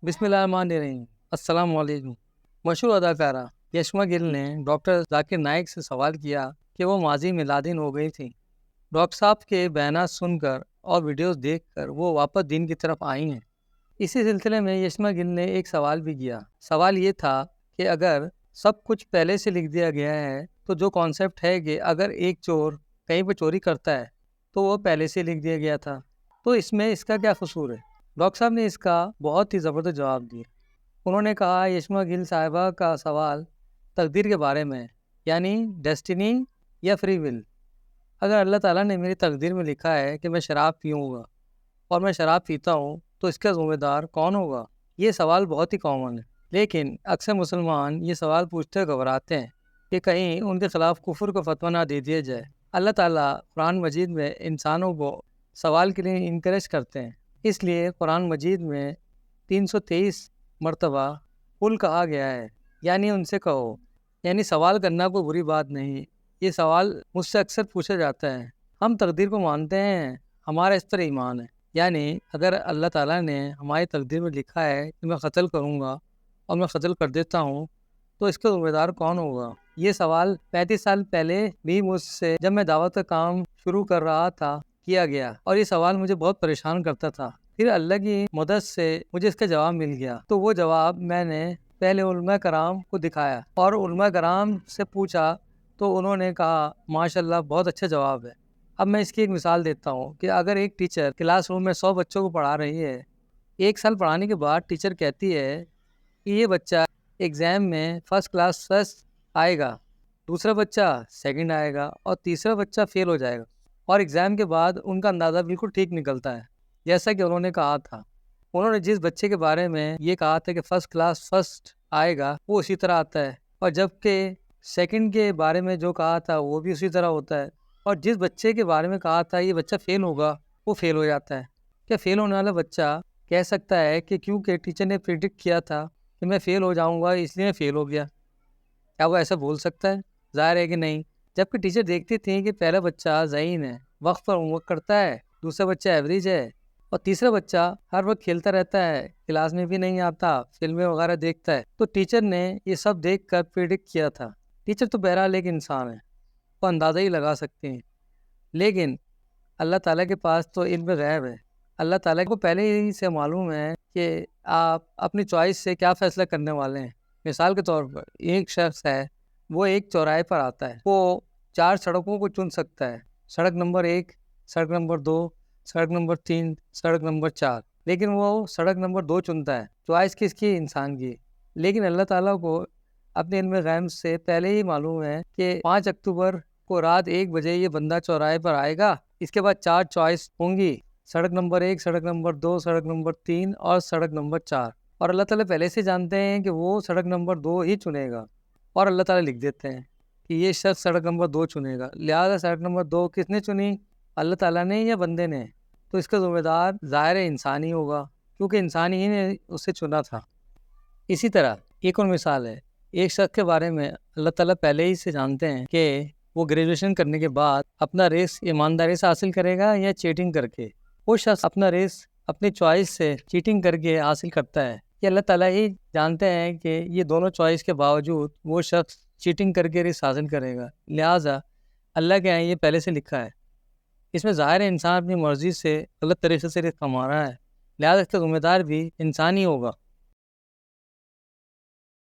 بسم اللہ الرحمن الرحیم۔ السلام علیکم۔ مشہور اداکارہ یشما گل نے ڈاکٹر ذاکر نائک سے سوال کیا کہ وہ ماضی میں لادین ہو گئی تھیں۔ ڈاکٹر صاحب کے بیانات سن کر اور ویڈیوز دیکھ کر وہ واپس دین کی طرف آئی ہیں۔ اسی سلسلے میں یشما گل نے ایک سوال بھی کیا۔ سوال یہ تھا کہ اگر سب کچھ پہلے سے لکھ دیا گیا ہے تو جو کانسیپٹ ہے کہ اگر ایک چور کہیں پہ چوری کرتا ہے تو وہ پہلے سے لکھ دیا گیا تھا، تو اس میں اس کا کیا قصور ہے؟ ڈاکٹر صاحب نے اس کا بہت ہی زبردست جواب دیا۔ انہوں نے کہا یشما گل صاحبہ کا سوال تقدیر کے بارے میں ہے، یعنی ڈیسٹینی یا فری ول۔ اگر اللہ تعالیٰ نے میری تقدیر میں لکھا ہے کہ میں شراب پیوں گا اور میں شراب پیتا ہوں تو اس کا ذمہ دار کون ہوگا؟ یہ سوال بہت ہی کامن ہے، لیکن اکثر مسلمان یہ سوال پوچھتے گھبراتے ہیں کہ کہیں ان کے خلاف کفر کو فتویٰ نہ دے دیا جائے۔ اللہ تعالیٰ قرآن مجید میں انسانوں کو سوال کے لیے انکریج کرتے ہیں، اس لیے قرآن مجید میں 323 مرتبہ قل کہا گیا ہے، یعنی ان سے کہو۔ یعنی سوال کرنا کوئی بری بات نہیں۔ یہ سوال مجھ سے اکثر پوچھا جاتا ہے۔ ہم تقدیر کو مانتے ہیں، ہمارا اس پر ایمان ہے، یعنی اگر اللہ تعالیٰ نے ہماری تقدیر میں لکھا ہے کہ میں قتل کروں گا اور میں قتل کر دیتا ہوں تو اس کا ذمہ دار کون ہوگا؟ یہ سوال 35 سال پہلے بھی مجھ سے جب میں دعوت کا کام شروع کر رہا تھا کیا گیا، اور یہ سوال مجھے بہت پریشان کرتا تھا۔ پھر اللہ کی مدد سے مجھے اس کا جواب مل گیا، تو وہ جواب میں نے پہلے علماء کرام کو دکھایا اور علماء کرام سے پوچھا تو انہوں نے کہا ماشاءاللہ بہت اچھا جواب ہے۔ اب میں اس کی ایک مثال دیتا ہوں کہ اگر ایک ٹیچر کلاس روم میں 100 بچوں کو پڑھا رہی ہے، 1 سال پڑھانے کے بعد ٹیچر کہتی ہے کہ یہ بچہ ایگزام میں فرسٹ کلاس فرسٹ آئے گا، دوسرا بچہ سیکنڈ آئے گا اور تیسرا بچہ فیل ہو جائے گا، اور ایگزام کے بعد ان کا اندازہ بالکل ٹھیک نکلتا ہے جیسا کہ انہوں نے کہا تھا۔ انہوں نے جس بچے کے بارے میں یہ کہا تھا کہ فرسٹ کلاس فرسٹ آئے گا وہ اسی طرح آتا ہے، اور جبکہ سیکنڈ کے بارے میں جو کہا تھا وہ بھی اسی طرح ہوتا ہے، اور جس بچے کے بارے میں کہا تھا یہ بچہ فیل ہوگا وہ فیل ہو جاتا ہے۔ کیا فیل ہونے والا بچہ کہہ سکتا ہے کہ کیونکہ ٹیچر نے پریڈکٹ کیا تھا کہ میں فیل ہو جاؤں گا اس لیے میں فیل ہو گیا؟ کیا وہ ایسا بول سکتا ہے؟ ظاہر ہے کہ نہیں۔ جبکہ ٹیچر دیکھتی تھیں کہ پہلا بچہ ذہین ہے، وقت پر ہوم ورک کرتا ہے، دوسرا بچہ ایوریج ہے، اور تیسرا بچہ ہر وقت کھیلتا رہتا ہے، کلاس میں بھی نہیں آتا، فلمیں وغیرہ دیکھتا ہے، تو ٹیچر نے یہ سب دیکھ کر پریڈکٹ کیا تھا۔ ٹیچر تو بہرحال ایک انسان ہے، وہ اندازہ ہی لگا سکتے ہیں، لیکن اللہ تعالیٰ کے پاس تو علم غیب ہے۔ اللہ تعالیٰ کو پہلے ہی سے معلوم ہے کہ آپ اپنی چوائس سے کیا فیصلہ کرنے والے ہیں۔ مثال کے طور پر ایک شخص ہے، وہ ایک چوراہے پر آتا ہے، وہ 4 سڑکوں کو چن سکتا ہے، سڑک نمبر 1، سڑک نمبر 2، سڑک نمبر 3، سڑک نمبر 4، لیکن وہ سڑک نمبر 2 چنتا ہے۔ چوائس کس کی؟ انسان کی۔ لیکن اللہ تعالیٰ کو اپنے علم غیب سے پہلے ہی معلوم ہے کہ 5 اکتوبر کو رات 1 بجے یہ بندہ چوراہے پر آئے گا، اس کے بعد 4 چوائس ہوں گی، سڑک نمبر 1، سڑک نمبر 2، سڑک نمبر 3 اور سڑک نمبر 4، اور اللہ تعالیٰ پہلے سے جانتے ہیں کہ وہ سڑک نمبر 2 ہی چنے گا، اور اللہ تعالیٰ لکھ دیتے ہیں کہ یہ شخص سڑک نمبر 2 چنے گا۔ لہٰذا سڑک نمبر 2 کس نے چنی؟ اللہ تعالیٰ نے یا بندے نے؟ تو اس کا ذمہ دار ظاہر انسان ہی ہوگا، کیونکہ انسان ہی نے اسے چنا تھا۔ اسی طرح ایک اور مثال ہے، ایک شخص کے بارے میں اللہ تعالیٰ پہلے ہی سے جانتے ہیں کہ وہ گریجویشن کرنے کے بعد اپنا ریس ایمانداری سے حاصل کرے گا یا چیٹنگ کر کے۔ وہ شخص اپنا ریس اپنی چوائس سے چیٹنگ کر کے حاصل کرتا ہے، کہ اللہ تعالیٰ ہی جانتے ہیں کہ یہ دونوں چوائس کے باوجود وہ شخص چیٹنگ کر کے ریس حاصل کرے گا، لہٰذا اللہ کے یہ پہلے سے لکھا ہے۔ اس میں ظاہر انسان اپنی مرضی سے غلط طریقے سے رزق کما رہا ہے، لہٰذا اس کا ذمہ دار بھی انسان ہی ہوگا۔